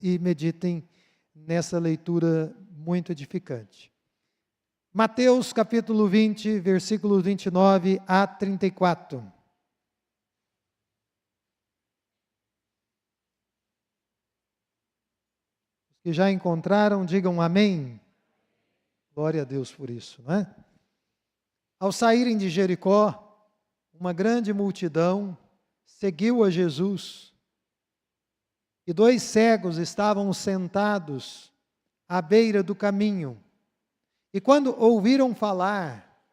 e meditem nessa leitura muito edificante. Mateus capítulo 20, versículos 29 a 34. Os que já encontraram, digam amém. Glória a Deus por isso, não é? Ao saírem de Jericó, uma grande multidão seguiu a Jesus, e 2 cegos estavam sentados à beira do caminho. E quando ouviram falar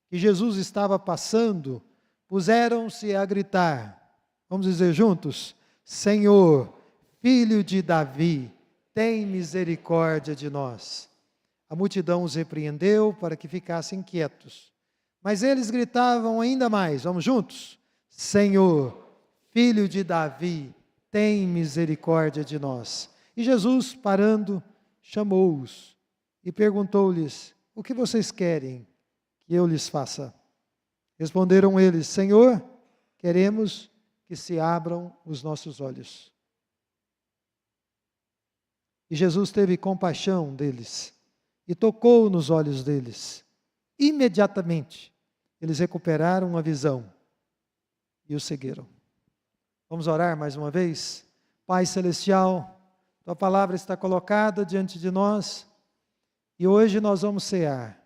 que Jesus estava passando, puseram-se a gritar. Vamos dizer juntos: Senhor, Filho de Davi, tem misericórdia de nós. A multidão os repreendeu para que ficassem quietos. Mas eles gritavam ainda mais, vamos juntos? Senhor, Filho de Davi, tem misericórdia de nós. E Jesus, parando, chamou-os e perguntou-lhes: o que vocês querem que eu lhes faça? Responderam eles: Senhor, queremos que se abram os nossos olhos. E Jesus teve compaixão deles e tocou nos olhos deles. Imediatamente, eles recuperaram a visão e o seguiram. Vamos orar mais uma vez? Pai Celestial, Tua palavra está colocada diante de nós e hoje nós vamos cear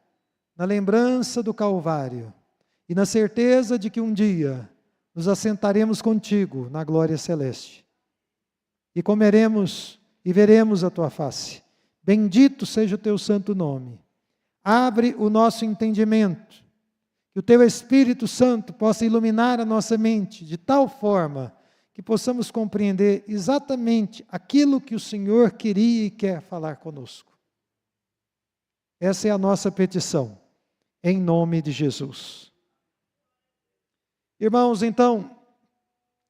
na lembrança do Calvário e na certeza de que um dia nos assentaremos contigo na glória celeste e comeremos e veremos a Tua face. Bendito seja o Teu santo nome. Abre o nosso entendimento, que o Teu Espírito Santo possa iluminar a nossa mente de tal forma que possamos compreender exatamente aquilo que o Senhor queria e quer falar conosco. Essa é a nossa petição, em nome de Jesus. Irmãos, então,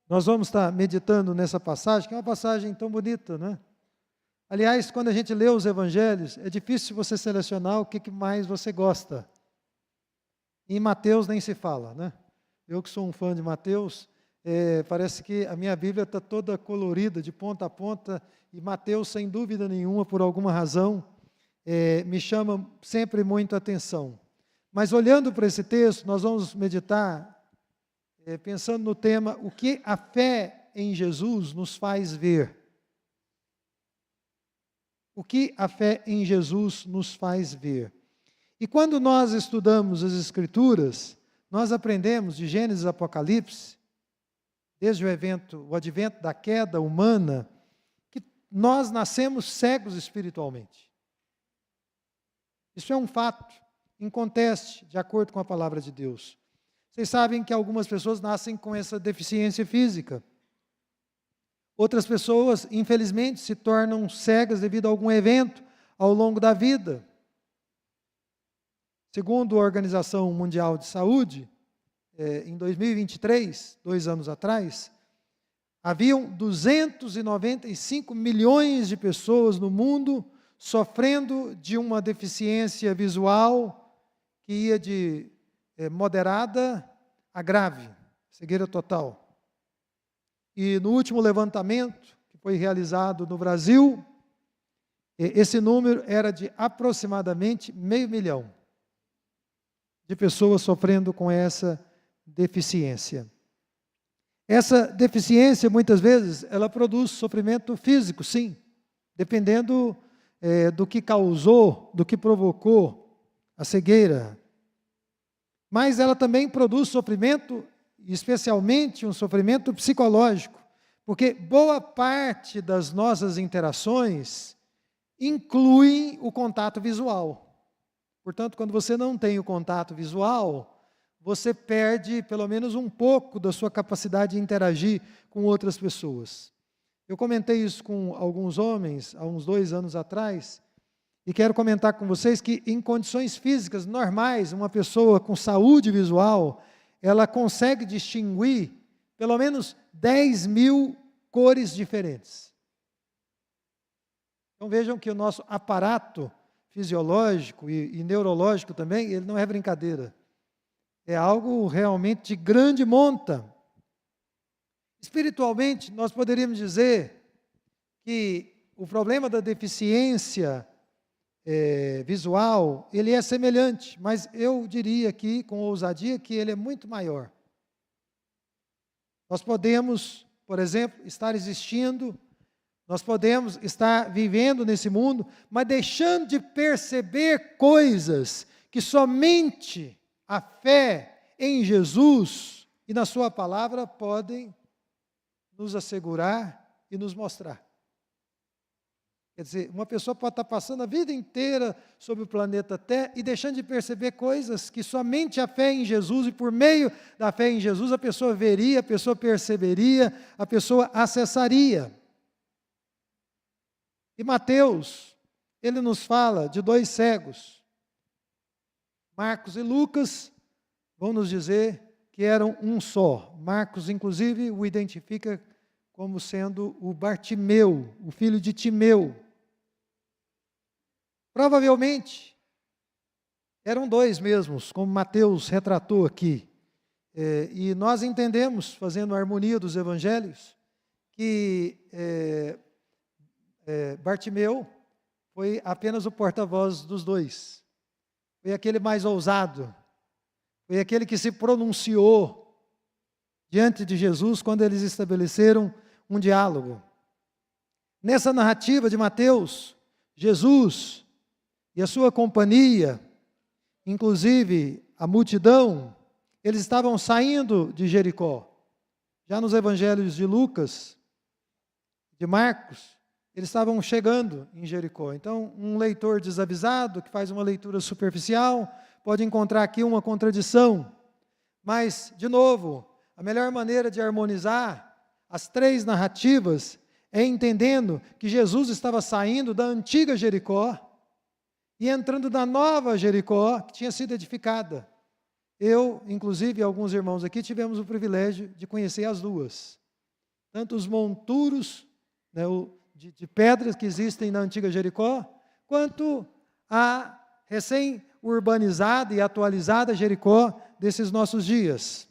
nós vamos estar meditando nessa passagem, que é uma passagem tão bonita, né? Aliás, quando a gente lê os evangelhos, é difícil você selecionar o que mais você gosta. Em Mateus nem se fala, né? Eu que sou um fã de Mateus, parece que a minha Bíblia está toda colorida, de ponta a ponta, e Mateus, sem dúvida nenhuma, por alguma razão, me chama sempre muito a atenção. Mas olhando para esse texto, nós vamos meditar, pensando no tema, o que a fé em Jesus nos faz ver. O que a fé em Jesus nos faz ver. E quando nós estudamos as Escrituras, nós aprendemos de Gênesis a Apocalipse, desde o advento da queda humana, que nós nascemos cegos espiritualmente. Isso é um fato, inconteste, de acordo com a palavra de Deus. Vocês sabem que algumas pessoas nascem com essa deficiência física. Outras pessoas, infelizmente, se tornam cegas devido a algum evento ao longo da vida. Segundo a Organização Mundial de Saúde, em 2023, 2 anos atrás, haviam 295 milhões de pessoas no mundo sofrendo de uma deficiência visual que ia de moderada a grave, cegueira total. E no último levantamento, que foi realizado no Brasil, esse número era de aproximadamente 500 mil de pessoas sofrendo com essa deficiência. Essa deficiência, muitas vezes, ela produz sofrimento físico, sim, dependendo do que causou, do que provocou a cegueira. Mas ela também produz sofrimento, especialmente um sofrimento psicológico, porque boa parte das nossas interações incluem o contato visual. Portanto, quando você não tem o contato visual, você perde pelo menos um pouco da sua capacidade de interagir com outras pessoas. Eu comentei isso com alguns homens há uns 2 anos atrás, e quero comentar com vocês que em condições físicas normais, uma pessoa com saúde visual, ela consegue distinguir pelo menos 10 mil cores diferentes. Então vejam que o nosso aparato fisiológico e neurológico também, ele não é brincadeira. É algo realmente de grande monta. Espiritualmente, nós poderíamos dizer que o problema da deficiência visual, ele é semelhante, mas eu diria aqui, com ousadia, que ele é muito maior. Nós podemos, por exemplo, estar existindo, nós podemos estar vivendo nesse mundo, mas deixando de perceber coisas que somente a fé em Jesus e na sua palavra podem nos assegurar e nos mostrar. Quer dizer, uma pessoa pode estar passando a vida inteira sobre o planeta Terra e deixando de perceber coisas que somente a fé em Jesus, e por meio da fé em Jesus, a pessoa veria, a pessoa perceberia, a pessoa acessaria. E Mateus, ele nos fala de 2 cegos. Marcos e Lucas vão nos dizer que eram um só. Marcos, inclusive, o identifica como sendo o Bartimeu, o filho de Timeu. Provavelmente, eram 2 mesmos, como Mateus retratou aqui. E nós entendemos, fazendo a harmonia dos evangelhos, que Bartimeu foi apenas o porta-voz dos 2. Foi aquele mais ousado. Foi aquele que se pronunciou diante de Jesus quando eles estabeleceram um diálogo. Nessa narrativa de Mateus, Jesus e a sua companhia, inclusive a multidão, eles estavam saindo de Jericó. Já nos evangelhos de Lucas, de Marcos, eles estavam chegando em Jericó. Então, um leitor desavisado, que faz uma leitura superficial, pode encontrar aqui uma contradição. Mas, de novo, a melhor maneira de harmonizar as 3 narrativas é entendendo que Jesus estava saindo da antiga Jericó e entrando na nova Jericó, que tinha sido edificada. Eu, inclusive, e alguns irmãos aqui, tivemos o privilégio de conhecer as 2. Tanto os monturos, né, de pedras que existem na antiga Jericó, quanto a recém-urbanizada e atualizada Jericó desses nossos dias.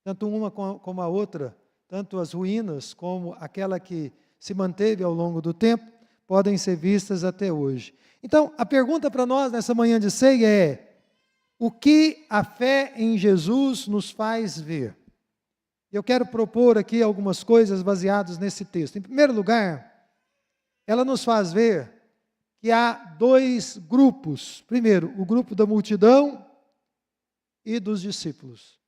Tanto uma como a outra, tanto as ruínas como aquela que se manteve ao longo do tempo, podem ser vistas até hoje. Então, a pergunta para nós nessa manhã de ceia é: o que a fé em Jesus nos faz ver? Eu quero propor aqui algumas coisas baseadas nesse texto. Em primeiro lugar, ela nos faz ver que há 2 grupos. Primeiro, o grupo da multidão e dos discípulos.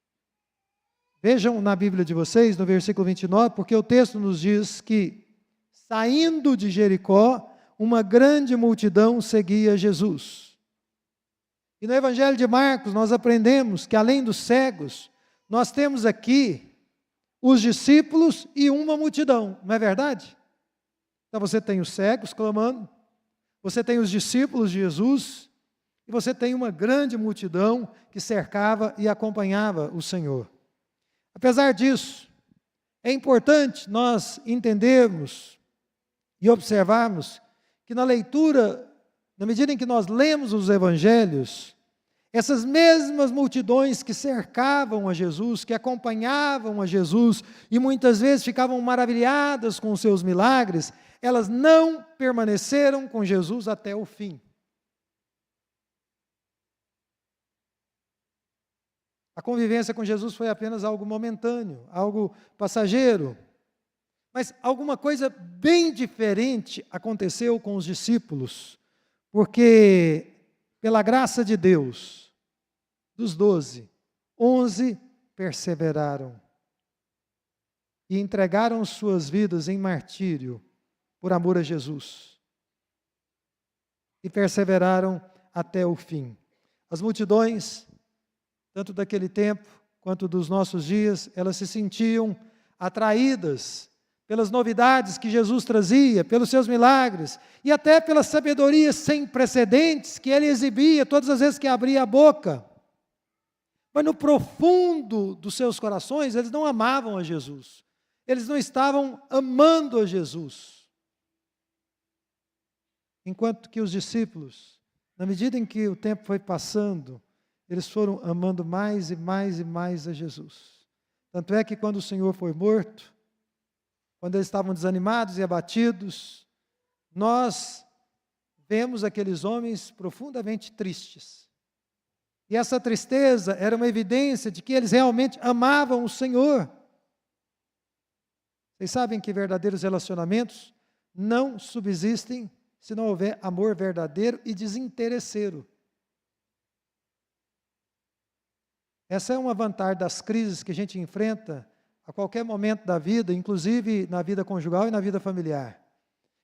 Vejam na Bíblia de vocês, no versículo 29, porque o texto nos diz que, saindo de Jericó, uma grande multidão seguia Jesus. E no Evangelho de Marcos, nós aprendemos que, além dos cegos, nós temos aqui os discípulos e uma multidão, não é verdade? Então você tem os cegos clamando, você tem os discípulos de Jesus, e você tem uma grande multidão que cercava e acompanhava o Senhor. Apesar disso, é importante nós entendermos e observarmos que na leitura, na medida em que nós lemos os evangelhos, essas mesmas multidões que cercavam a Jesus, que acompanhavam a Jesus e muitas vezes ficavam maravilhadas com os seus milagres, elas não permaneceram com Jesus até o fim. A convivência com Jesus foi apenas algo momentâneo, algo passageiro. Mas alguma coisa bem diferente aconteceu com os discípulos, porque, pela graça de Deus, dos 12, 11 perseveraram e entregaram suas vidas em martírio por amor a Jesus. E perseveraram até o fim. As multidões, tanto daquele tempo quanto dos nossos dias, elas se sentiam atraídas pelas novidades que Jesus trazia, pelos seus milagres, e até pela sabedoria sem precedentes que ele exibia todas as vezes que abria a boca. Mas no profundo dos seus corações, eles não amavam a Jesus. Eles não estavam amando a Jesus. Enquanto que os discípulos, na medida em que o tempo foi passando, eles foram amando mais e mais e mais a Jesus. Tanto é que quando o Senhor foi morto, quando eles estavam desanimados e abatidos, nós vemos aqueles homens profundamente tristes. E essa tristeza era uma evidência de que eles realmente amavam o Senhor. Vocês sabem que verdadeiros relacionamentos não subsistem se não houver amor verdadeiro e desinteresseiro. Essa é uma vantagem das crises que a gente enfrenta a qualquer momento da vida, inclusive na vida conjugal e na vida familiar.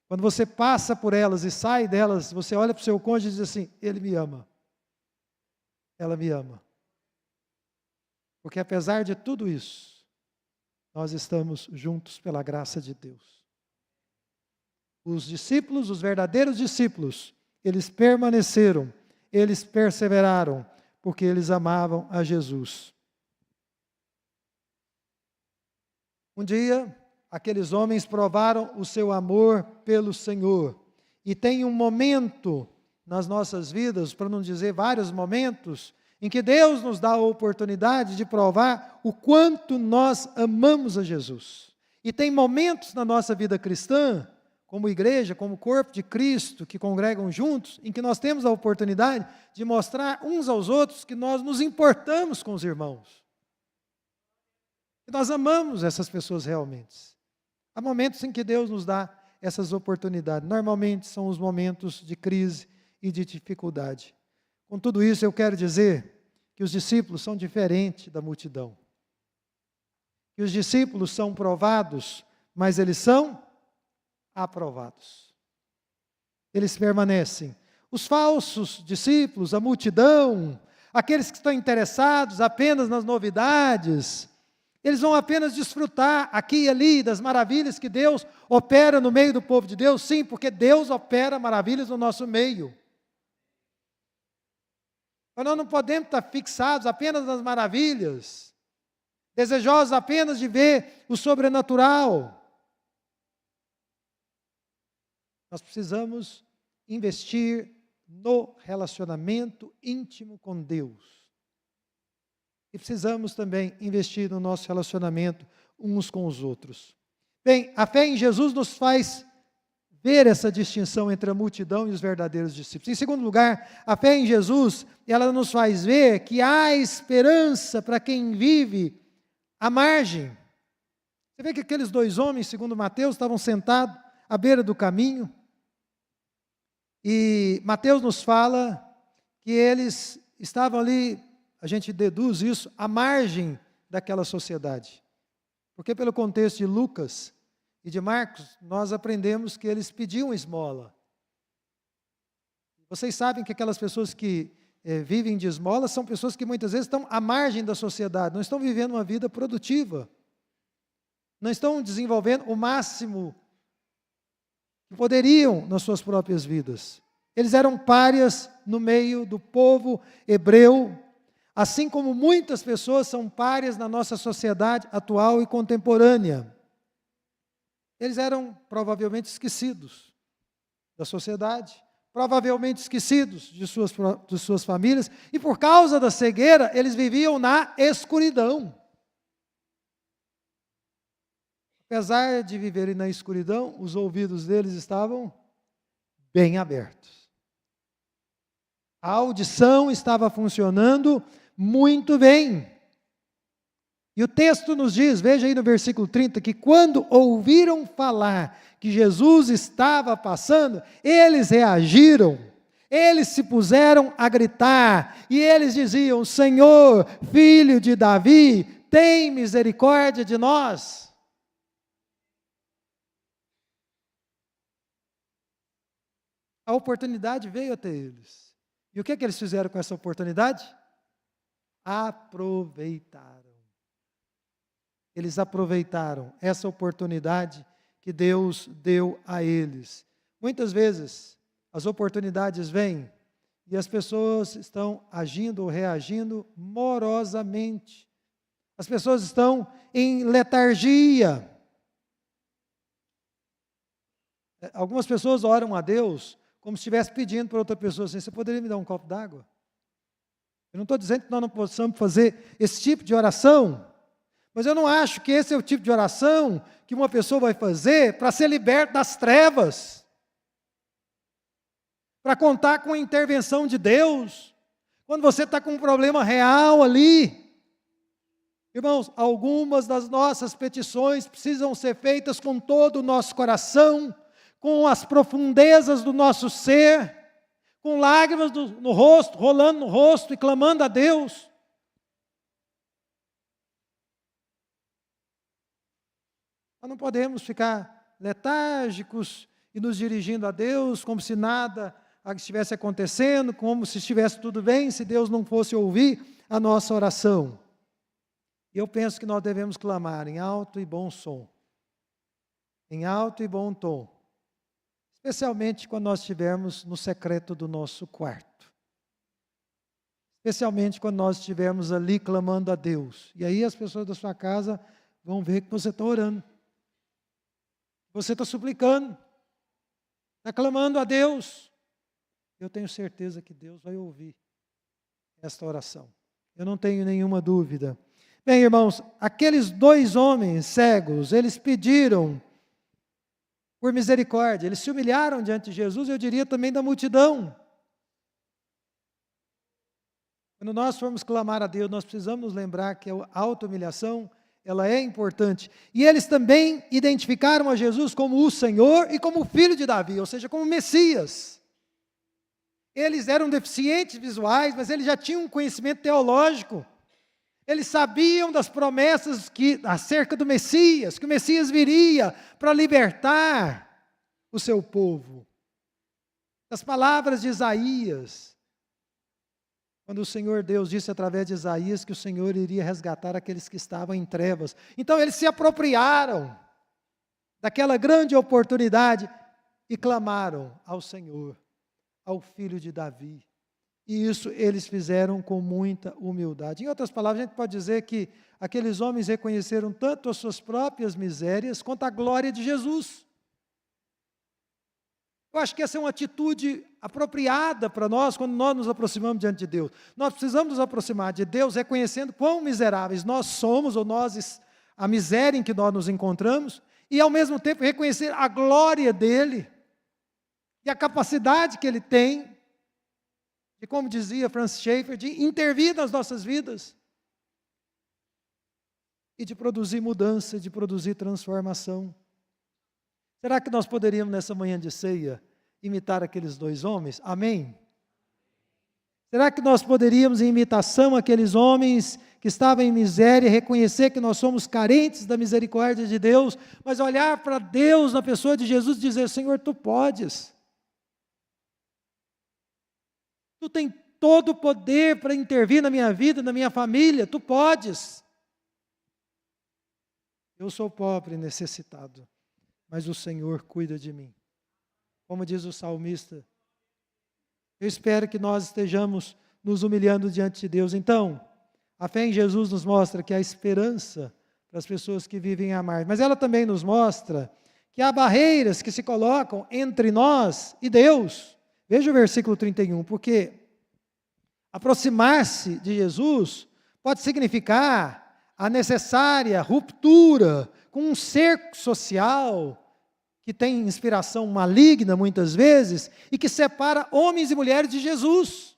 Quando você passa por elas e sai delas, você olha para o seu cônjuge e diz assim: ele me ama, ela me ama. Porque apesar de tudo isso, nós estamos juntos pela graça de Deus. Os discípulos, os verdadeiros discípulos, eles permaneceram, eles perseveraram, porque eles amavam a Jesus. Um dia, aqueles homens provaram o seu amor pelo Senhor. E tem um momento nas nossas vidas, para não dizer vários momentos, em que Deus nos dá a oportunidade de provar o quanto nós amamos a Jesus. E tem momentos na nossa vida cristã, como igreja, como corpo de Cristo, que congregam juntos, em que nós temos a oportunidade de mostrar uns aos outros que nós nos importamos com os irmãos. Que nós amamos essas pessoas realmente. Há momentos em que Deus nos dá essas oportunidades. Normalmente são os momentos de crise e de dificuldade. Com tudo isso, eu quero dizer que os discípulos são diferentes da multidão. Que os discípulos são provados, mas eles são aprovados. Eles permanecem. Os falsos discípulos, a multidão, aqueles que estão interessados apenas nas novidades, eles vão apenas desfrutar aqui e ali das maravilhas que Deus opera no meio do povo de Deus. Sim, porque Deus opera maravilhas no nosso meio. Mas nós não podemos estar fixados apenas nas maravilhas, desejosos apenas de ver o sobrenatural. Nós precisamos investir no relacionamento íntimo com Deus. E precisamos também investir no nosso relacionamento uns com os outros. Bem, a fé em Jesus nos faz ver essa distinção entre a multidão e os verdadeiros discípulos. Em segundo lugar, a fé em Jesus, ela nos faz ver que há esperança para quem vive à margem. Você vê que aqueles dois homens, segundo Mateus, estavam sentados à beira do caminho. E Mateus nos fala que eles estavam ali, a gente deduz isso, à margem daquela sociedade. Porque pelo contexto de Lucas e de Marcos, nós aprendemos que eles pediam esmola. Vocês sabem que aquelas pessoas que vivem de esmola são pessoas que muitas vezes estão à margem da sociedade, não estão vivendo uma vida produtiva, não estão desenvolvendo o máximo que poderiam nas suas próprias vidas. Eles eram párias no meio do povo hebreu, assim como muitas pessoas são párias na nossa sociedade atual e contemporânea. Eles eram provavelmente esquecidos da sociedade, provavelmente esquecidos de suas famílias, e por causa da cegueira, eles viviam na escuridão. Apesar de viverem na escuridão, os ouvidos deles estavam bem abertos. A audição estava funcionando muito bem. E o texto nos diz, veja aí no versículo 30, que quando ouviram falar que Jesus estava passando, eles reagiram, eles se puseram a gritar, e eles diziam: Senhor, filho de Davi, tem misericórdia de nós. A oportunidade veio até eles. E o que eles fizeram com essa oportunidade? Aproveitaram. Eles aproveitaram essa oportunidade que Deus deu a eles. Muitas vezes, as oportunidades vêm e as pessoas estão agindo ou reagindo morosamente. As pessoas estão em letargia. Algumas pessoas oram a Deus como se estivesse pedindo para outra pessoa assim: você poderia me dar um copo d'água? Eu não estou dizendo que nós não possamos fazer esse tipo de oração, Mas eu não acho que esse é o tipo de oração que uma pessoa vai fazer para ser liberta das trevas, para contar com a intervenção de Deus, quando você está com um problema real ali. Irmãos, algumas das nossas petições precisam ser feitas com todo o nosso coração, com as profundezas do nosso ser, com lágrimas no rosto, rolando no rosto e clamando a Deus. Nós não podemos ficar letárgicos e nos dirigindo a Deus como se nada estivesse acontecendo, como se estivesse tudo bem, se Deus não fosse ouvir a nossa oração. E eu penso que nós devemos clamar em alto e bom som, em alto e bom tom, especialmente quando nós estivermos no secreto do nosso quarto, especialmente quando nós estivermos ali clamando a Deus. E aí as pessoas da sua casa vão ver que você está orando. Você está suplicando, está clamando a Deus. Eu tenho certeza que Deus vai ouvir esta oração. Eu não tenho nenhuma dúvida. Bem, irmãos, aqueles 2 homens cegos, eles pediram por misericórdia, eles se humilharam diante de Jesus, eu diria também da multidão. Quando nós formos clamar a Deus, nós precisamos nos lembrar que a auto-humilhação, ela é importante. E eles também identificaram a Jesus como o Senhor e como o Filho de Davi, ou seja, como o Messias. Eles eram deficientes visuais, mas eles já tinham um conhecimento teológico. Eles sabiam das promessas acerca do Messias, que o Messias viria para libertar o seu povo. Das palavras de Isaías, quando o Senhor Deus disse através de Isaías que o Senhor iria resgatar aqueles que estavam em trevas. Então eles se apropriaram daquela grande oportunidade e clamaram ao Senhor, ao Filho de Davi. E isso eles fizeram com muita humildade. Em outras palavras, a gente pode dizer que aqueles homens reconheceram tanto as suas próprias misérias quanto a glória de Jesus. Eu acho que essa é uma atitude apropriada para nós quando nós nos aproximamos diante de Deus. Nós precisamos nos aproximar de Deus reconhecendo quão miseráveis nós somos, ou a miséria em que nós nos encontramos, e ao mesmo tempo reconhecer a glória dEle e a capacidade que Ele tem de, como dizia Francis Schaeffer, de intervir nas nossas vidas e de produzir mudança, de produzir transformação. Será que nós poderíamos, nessa manhã de ceia, imitar aqueles 2 homens? Amém? Será que nós poderíamos, em imitação àqueles homens que estavam em miséria, reconhecer que nós somos carentes da misericórdia de Deus, mas olhar para Deus na pessoa de Jesus e dizer: Senhor, Tu podes. Tu tens todo o poder para intervir na minha vida, na minha família, Tu podes. Eu sou pobre e necessitado, mas o Senhor cuida de mim. Como diz o salmista, eu espero que nós estejamos nos humilhando diante de Deus. Então, a fé em Jesus nos mostra que há esperança para as pessoas que vivem a mar, mas ela também nos mostra que há barreiras que se colocam entre nós e Deus. Veja o versículo 31, porque aproximar-se de Jesus pode significar a necessária ruptura com um cerco social que tem inspiração maligna muitas vezes e que separa homens e mulheres de Jesus.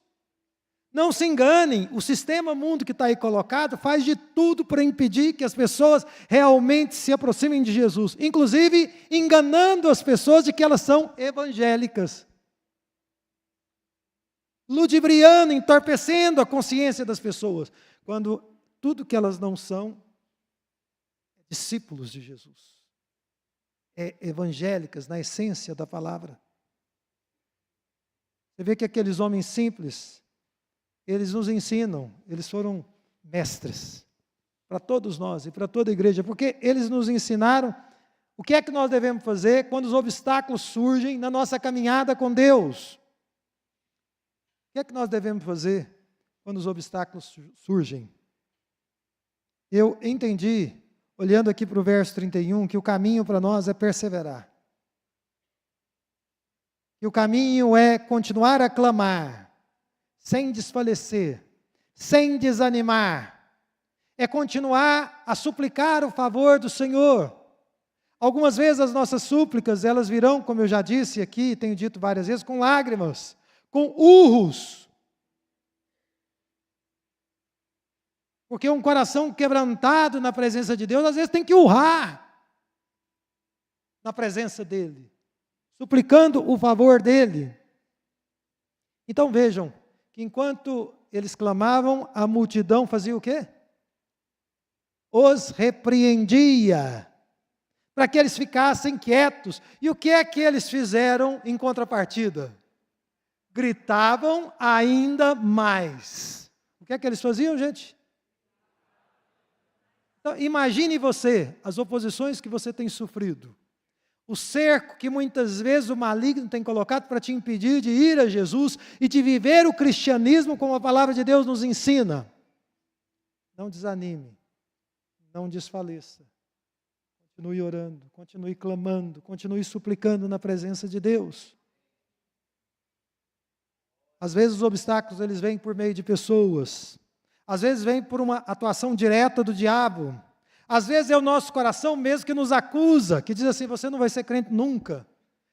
Não se enganem, o sistema mundo que está aí colocado faz de tudo para impedir que as pessoas realmente se aproximem de Jesus, inclusive enganando as pessoas de que elas são evangélicas, ludibriando, entorpecendo a consciência das pessoas, quando tudo que elas não são é discípulos de Jesus. Evangélicas na essência da palavra. Você vê que aqueles homens simples, eles nos ensinam, eles foram mestres para todos nós e para toda a igreja, porque eles nos ensinaram o que é que nós devemos fazer quando os obstáculos surgem na nossa caminhada com Deus. O que é que nós devemos fazer quando os obstáculos surgem? Eu entendi, olhando aqui para o verso 31, que o caminho para nós é perseverar. Que o caminho é continuar a clamar, sem desfalecer, sem desanimar. é continuar a suplicar o favor do Senhor. Algumas vezes as nossas súplicas, elas virão, como eu já disse aqui, tenho dito várias vezes, com lágrimas, com urros. Porque um coração quebrantado na presença de Deus, às vezes tem que urrar na presença dEle, suplicando o favor dEle. Então vejam, que enquanto eles clamavam, a multidão fazia o quê? Os repreendia, para que eles ficassem quietos. E o que é que eles fizeram em contrapartida? Gritavam ainda mais. O que é que eles faziam, gente? Então, imagine você, as oposições que você tem sofrido, o cerco que muitas vezes o maligno tem colocado para te impedir de ir a Jesus e de viver o cristianismo como a palavra de Deus nos ensina. Não desanime, não desfaleça. Continue orando, continue clamando, continue suplicando na presença de Deus. Às vezes os obstáculos eles vêm por meio de pessoas, às vezes vêm por uma atuação direta do diabo, às vezes é o nosso coração mesmo que nos acusa, que diz assim, você não vai ser crente nunca,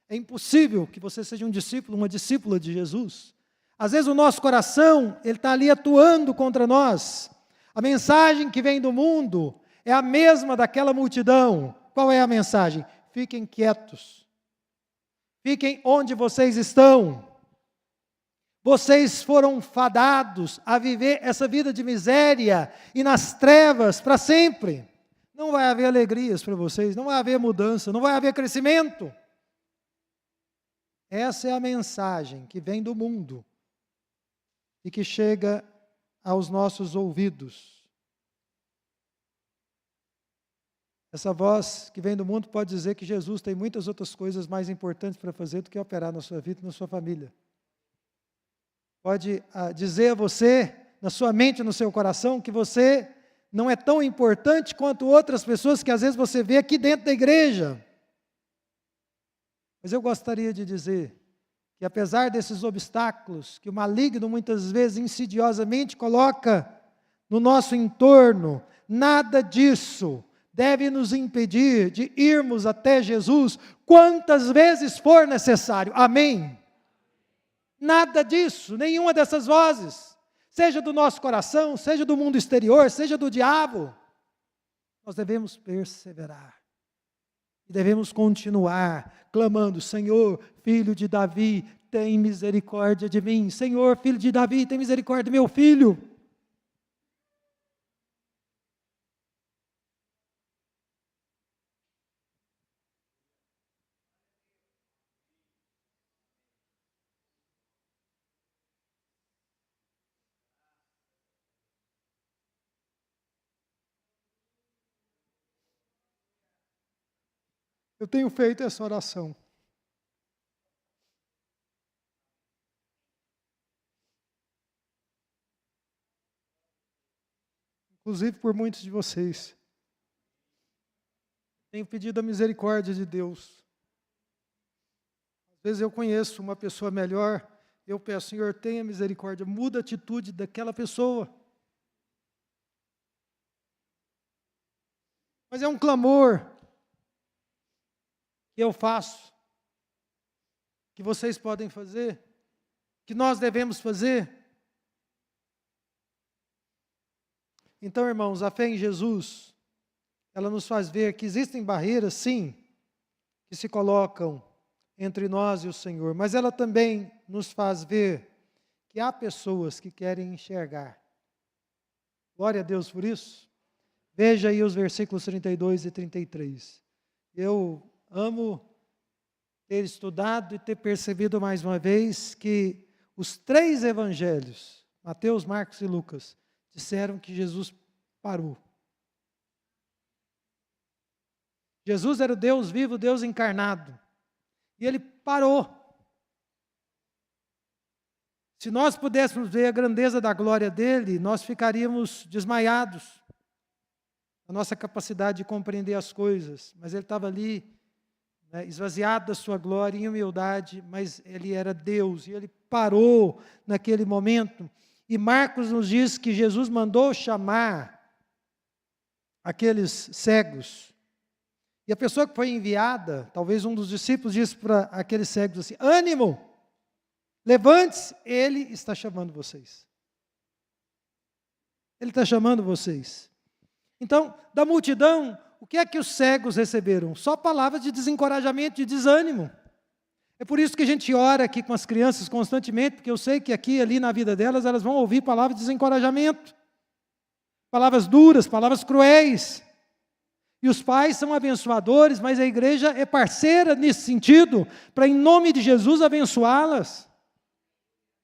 é impossível que você seja um discípulo, uma discípula de Jesus. Às vezes o nosso coração, ele está ali atuando contra nós. A mensagem que vem do mundo é a mesma daquela multidão. Qual é a mensagem? Fiquem quietos. Fiquem onde vocês estão. Vocês foram fadados a viver essa vida de miséria e nas trevas para sempre. Não vai haver alegrias para vocês, não vai haver mudança, não vai haver crescimento. Essa é a mensagem que vem do mundo e que chega aos nossos ouvidos. Essa voz que vem do mundo pode dizer que Jesus tem muitas outras coisas mais importantes para fazer do que operar na sua vida e na sua família. Pode dizer a você, na sua mente, no seu coração, que você não é tão importante quanto outras pessoas que às vezes você vê aqui dentro da igreja. Mas eu gostaria de dizer que apesar desses obstáculos que o maligno muitas vezes insidiosamente coloca no nosso entorno, nada disso deve nos impedir de irmos até Jesus quantas vezes for necessário. Amém? Nada disso, nenhuma dessas vozes, seja do nosso coração, seja do mundo exterior, seja do diabo, nós devemos perseverar. E devemos continuar clamando, Senhor, filho de Davi, tem misericórdia de mim. Senhor, filho de Davi, tem misericórdia do meu filho. Eu tenho feito essa oração. Inclusive por muitos de vocês. Tenho pedido a misericórdia de Deus. Às vezes eu conheço uma pessoa melhor, eu peço, Senhor, tenha misericórdia, muda a atitude daquela pessoa. Mas é um clamor que eu faço, que vocês podem fazer, que nós devemos fazer. Então, irmãos, a fé em Jesus, ela nos faz ver que existem barreiras, sim, que se colocam entre nós e o Senhor, mas ela também nos faz ver que há pessoas que querem enxergar. Glória a Deus por isso. Veja aí os versículos 32 e 33. Eu amo ter estudado e ter percebido mais uma vez que os 3 evangelhos, Mateus, Marcos e Lucas, disseram que Jesus parou. Jesus era o Deus vivo, o Deus encarnado. E Ele parou. Se nós pudéssemos ver a grandeza da glória dEle, nós ficaríamos desmaiados. A nossa capacidade de compreender as coisas. Mas Ele estava ali, esvaziado da sua glória, em humildade, mas Ele era Deus. E Ele parou naquele momento. E Marcos nos diz que Jesus mandou chamar aqueles cegos. E a pessoa que foi enviada, talvez um dos discípulos disse para aqueles cegos assim: ânimo, levante-se, ele está chamando vocês. Ele está chamando vocês. Então, da multidão, o que é que os cegos receberam? Só palavras de desencorajamento, de desânimo. É por isso que a gente ora aqui com as crianças constantemente, porque eu sei que aqui e ali na vida delas, elas vão ouvir palavras de desencorajamento. Palavras duras, palavras cruéis. E os pais são abençoadores, mas a igreja é parceira nesse sentido, para em nome de Jesus abençoá-las.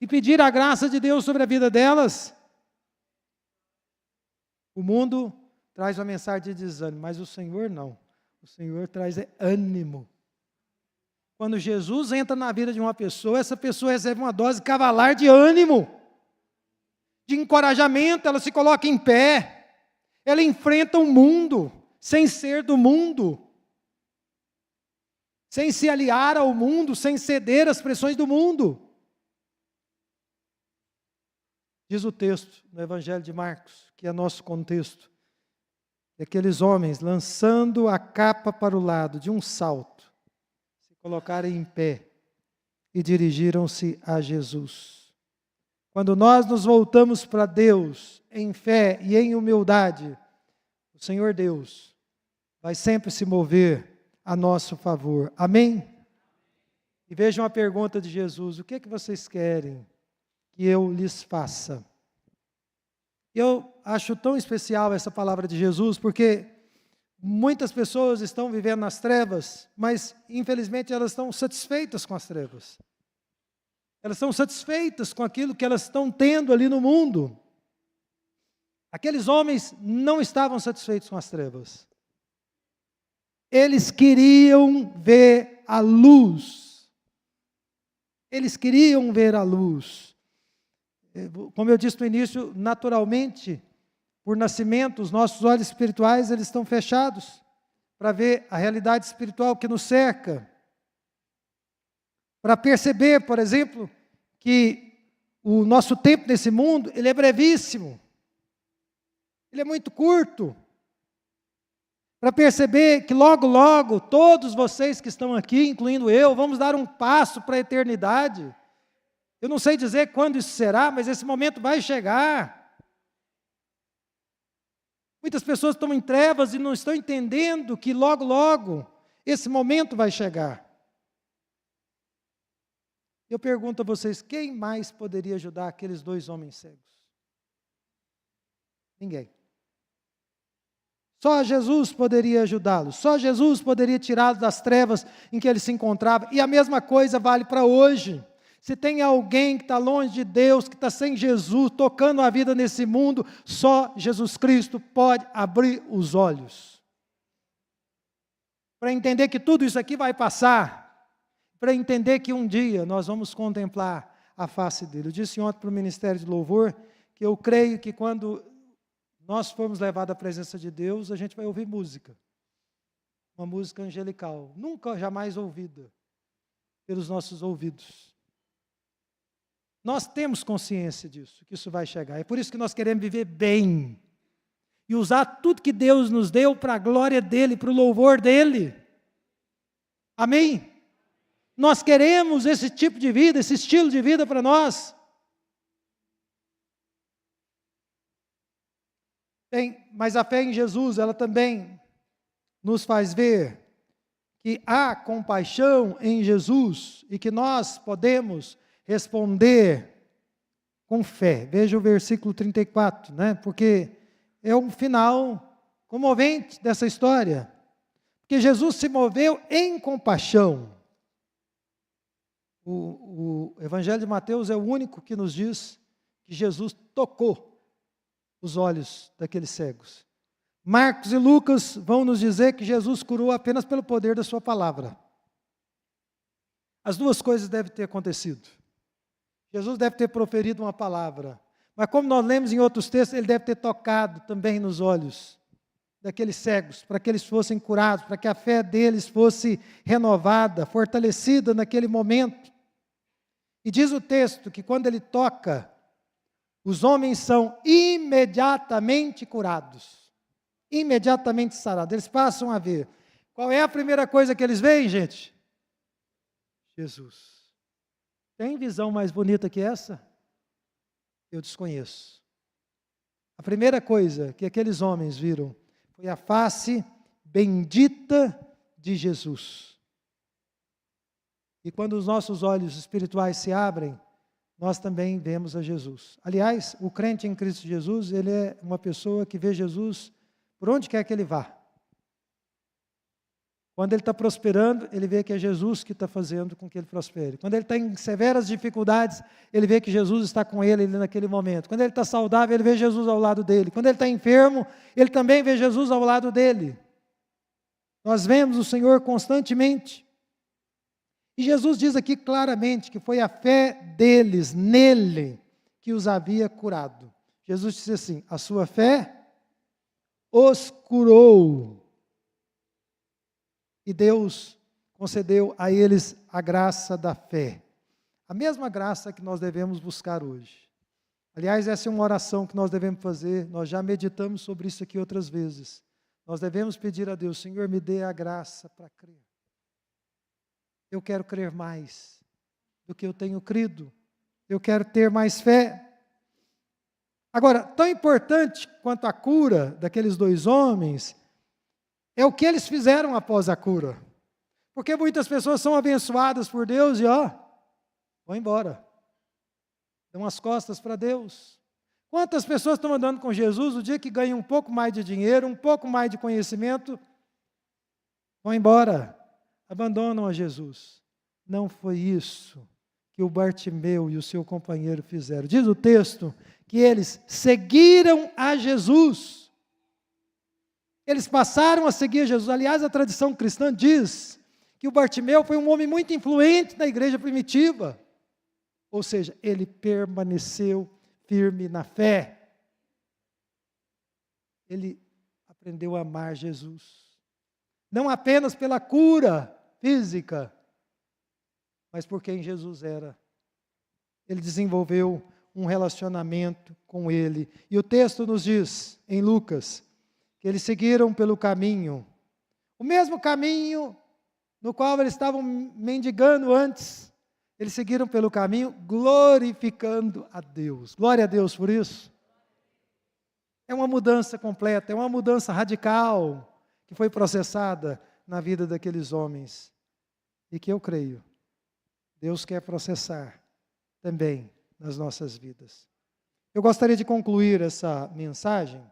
E pedir a graça de Deus sobre a vida delas. O mundo traz uma mensagem de desânimo, mas o Senhor não. O Senhor traz ânimo. Quando Jesus entra na vida de uma pessoa, essa pessoa recebe uma dose cavalar de ânimo, de encorajamento, ela se coloca em pé, ela enfrenta o mundo, sem ser do mundo, sem se aliar ao mundo, sem ceder às pressões do mundo. Diz o texto no Evangelho de Marcos, que é nosso contexto, aqueles homens lançando a capa para o lado de um salto, se colocaram em pé e dirigiram-se a Jesus. Quando nós nos voltamos para Deus em fé e em humildade, o Senhor Deus vai sempre se mover a nosso favor. Amém? E vejam a pergunta de Jesus: o que é que vocês querem que eu lhes faça? Eu acho tão especial essa palavra de Jesus, porque muitas pessoas estão vivendo nas trevas, mas infelizmente elas estão satisfeitas com as trevas. Elas estão satisfeitas com aquilo que elas estão tendo ali no mundo. Aqueles homens não estavam satisfeitos com as trevas. Eles queriam ver a luz. Eles queriam ver a luz. Como eu disse no início, naturalmente, por nascimento, os nossos olhos espirituais eles estão fechados para ver a realidade espiritual que nos cerca. Para perceber, por exemplo, que o nosso tempo nesse mundo, ele é brevíssimo. Ele é muito curto. Para perceber que logo, logo, todos vocês que estão aqui, incluindo eu, vamos dar um passo para a eternidade. Eu não sei dizer quando isso será, mas esse momento vai chegar. Muitas pessoas estão em trevas e não estão entendendo que logo, logo, esse momento vai chegar. Eu pergunto a vocês, quem mais poderia ajudar aqueles dois homens cegos? Ninguém. Só Jesus poderia ajudá-los, só Jesus poderia tirá-los das trevas em que eles se encontravam. E a mesma coisa vale para hoje. Se tem alguém que está longe de Deus, que está sem Jesus, tocando a vida nesse mundo, só Jesus Cristo pode abrir os olhos. Para entender que tudo isso aqui vai passar, para entender que um dia nós vamos contemplar a face dele. Eu disse ontem para o Ministério de Louvor, que eu creio que quando nós formos levados à presença de Deus, a gente vai ouvir música. Uma música angelical, nunca, jamais ouvida pelos nossos ouvidos. Nós temos consciência disso, que isso vai chegar. É por isso que nós queremos viver bem. E usar tudo que Deus nos deu para a glória dEle, para o louvor dEle. Amém? Nós queremos esse tipo de vida, esse estilo de vida para nós. Bem, mas a fé em Jesus, ela também nos faz ver que há compaixão em Jesus e que nós podemos responder com fé. Veja o versículo 34, né? Porque é um final comovente dessa história. Porque Jesus se moveu em compaixão. O Evangelho de Mateus é o único que nos diz que Jesus tocou os olhos daqueles cegos. Marcos e Lucas vão nos dizer que Jesus curou apenas pelo poder da sua palavra. As duas coisas devem ter acontecido. Jesus deve ter proferido uma palavra, mas como nós lemos em outros textos, ele deve ter tocado também nos olhos daqueles cegos, para que eles fossem curados, para que a fé deles fosse renovada, fortalecida naquele momento. E diz o texto que quando ele toca, os homens são imediatamente curados. imediatamente sarado. Eles passam a ver. Qual é a primeira coisa que eles veem, gente? Jesus. Tem visão mais bonita que essa? Eu desconheço. A primeira coisa que aqueles homens viram foi a face bendita de Jesus. E quando os nossos olhos espirituais se abrem, nós também vemos a Jesus. Aliás, o crente em Cristo Jesus, ele é uma pessoa que vê Jesus por onde quer que ele vá. Quando ele está prosperando, ele vê que é Jesus que está fazendo com que ele prospere. Quando ele está em severas dificuldades, ele vê que Jesus está com ele naquele momento. Quando ele está saudável, ele vê Jesus ao lado dele. Quando ele está enfermo, ele também vê Jesus ao lado dele. Nós vemos o Senhor constantemente. E Jesus diz aqui claramente que foi a fé deles, nele, que os havia curado. Jesus disse assim: a sua fé os curou. E Deus concedeu a eles a graça da fé. A mesma graça que nós devemos buscar hoje. Aliás, essa é uma oração que nós devemos fazer. Nós já meditamos sobre isso aqui outras vezes. Nós devemos pedir a Deus: Senhor, me dê a graça para crer. Eu quero crer mais do que eu tenho crido. Eu quero ter mais fé. Agora, tão importante quanto a cura daqueles dois homens é o que eles fizeram após a cura. Porque muitas pessoas são abençoadas por Deus e vão embora. Dão as costas para Deus. Quantas pessoas estão andando com Jesus, o dia que ganham um pouco mais de dinheiro, um pouco mais de conhecimento, vão embora, abandonam a Jesus. Não foi isso que o Bartimeu e o seu companheiro fizeram. Diz o texto que eles seguiram a Jesus. Eles passaram a seguir Jesus. Aliás, a tradição cristã diz que o Bartimeu foi um homem muito influente na igreja primitiva. Ou seja, ele permaneceu firme na fé. Ele aprendeu a amar Jesus. Não apenas pela cura física, mas por quem Jesus era. Ele desenvolveu um relacionamento com ele. E o texto nos diz, em Lucas, que eles seguiram pelo caminho, o mesmo caminho no qual eles estavam mendigando antes. Eles seguiram pelo caminho glorificando a Deus. Glória a Deus por isso. É uma mudança completa, é uma mudança radical que foi processada na vida daqueles homens. E que eu creio, Deus quer processar também nas nossas vidas. Eu gostaria de concluir essa mensagem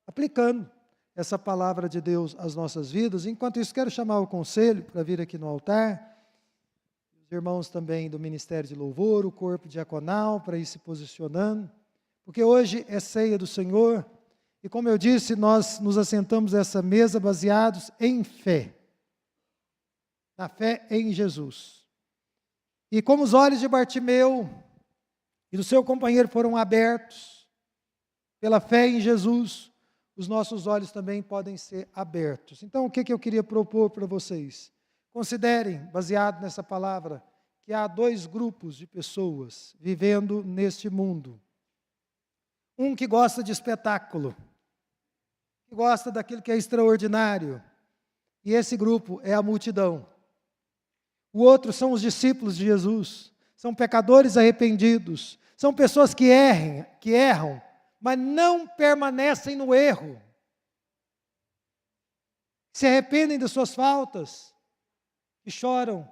aplicando essa palavra de Deus às nossas vidas. Enquanto isso, quero chamar o conselho para vir aqui no altar, os irmãos também do Ministério de Louvor, o corpo diaconal, para ir se posicionando, porque hoje é ceia do Senhor, e como eu disse, nós nos assentamos a essa mesa baseados em fé, na fé em Jesus. E como os olhos de Bartimeu e do seu companheiro foram abertos pela fé em Jesus, os nossos olhos também podem ser abertos. Então, o que eu queria propor para vocês? Considerem, baseado nessa palavra, que há dois grupos de pessoas vivendo neste mundo. Um que gosta de espetáculo, que gosta daquilo que é extraordinário, e esse grupo é a multidão. O outro são os discípulos de Jesus, são pecadores arrependidos, são pessoas que erram, mas não permanecem no erro. Se arrependem das suas faltas e choram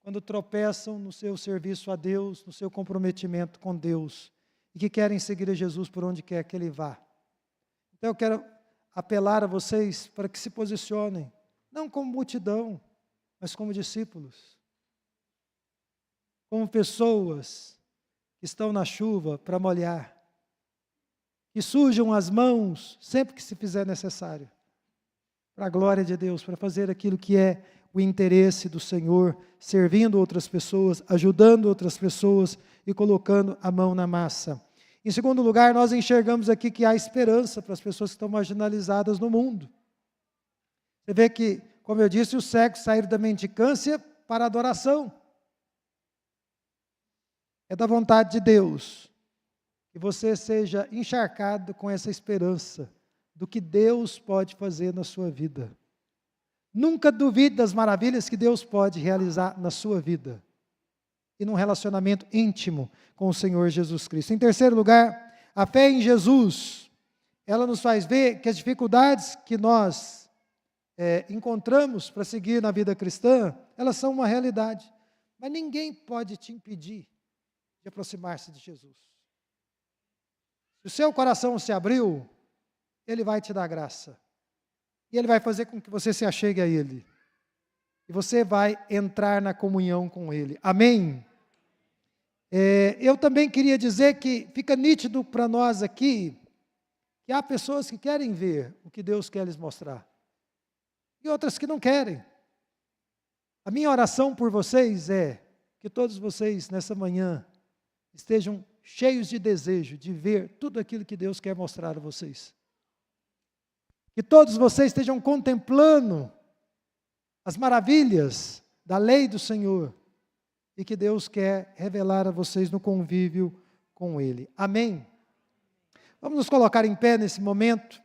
quando tropeçam no seu serviço a Deus, no seu comprometimento com Deus, e que querem seguir a Jesus por onde quer que Ele vá. Então eu quero apelar a vocês para que se posicionem, não como multidão, mas como discípulos, como pessoas que estão na chuva para molhar, que sujam as mãos sempre que se fizer necessário, para a glória de Deus, para fazer aquilo que é o interesse do Senhor, servindo outras pessoas, ajudando outras pessoas e colocando a mão na massa. Em segundo lugar, nós enxergamos aqui que há esperança para as pessoas que estão marginalizadas no mundo. Você vê que, como eu disse, os cegos saíram da mendicância para a adoração. É da vontade de Deus que você seja encharcado com essa esperança do que Deus pode fazer na sua vida. Nunca duvide das maravilhas que Deus pode realizar na sua vida e num relacionamento íntimo com o Senhor Jesus Cristo. Em terceiro lugar, a fé em Jesus, ela nos faz ver que as dificuldades que nós encontramos para seguir na vida cristã, elas são uma realidade. Mas ninguém pode te impedir de aproximar-se de Jesus. Se o seu coração se abriu, Ele vai te dar graça. E Ele vai fazer com que você se achegue a Ele. E você vai entrar na comunhão com Ele. Amém? Eu também queria dizer que fica nítido para nós aqui, que há pessoas que querem ver o que Deus quer lhes mostrar. E outras que não querem. A minha oração por vocês é que todos vocês, nessa manhã, estejam cheios de desejo de ver tudo aquilo que Deus quer mostrar a vocês. Que todos vocês estejam contemplando as maravilhas da lei do Senhor e que Deus quer revelar a vocês no convívio com Ele. Amém? Vamos nos colocar em pé nesse momento.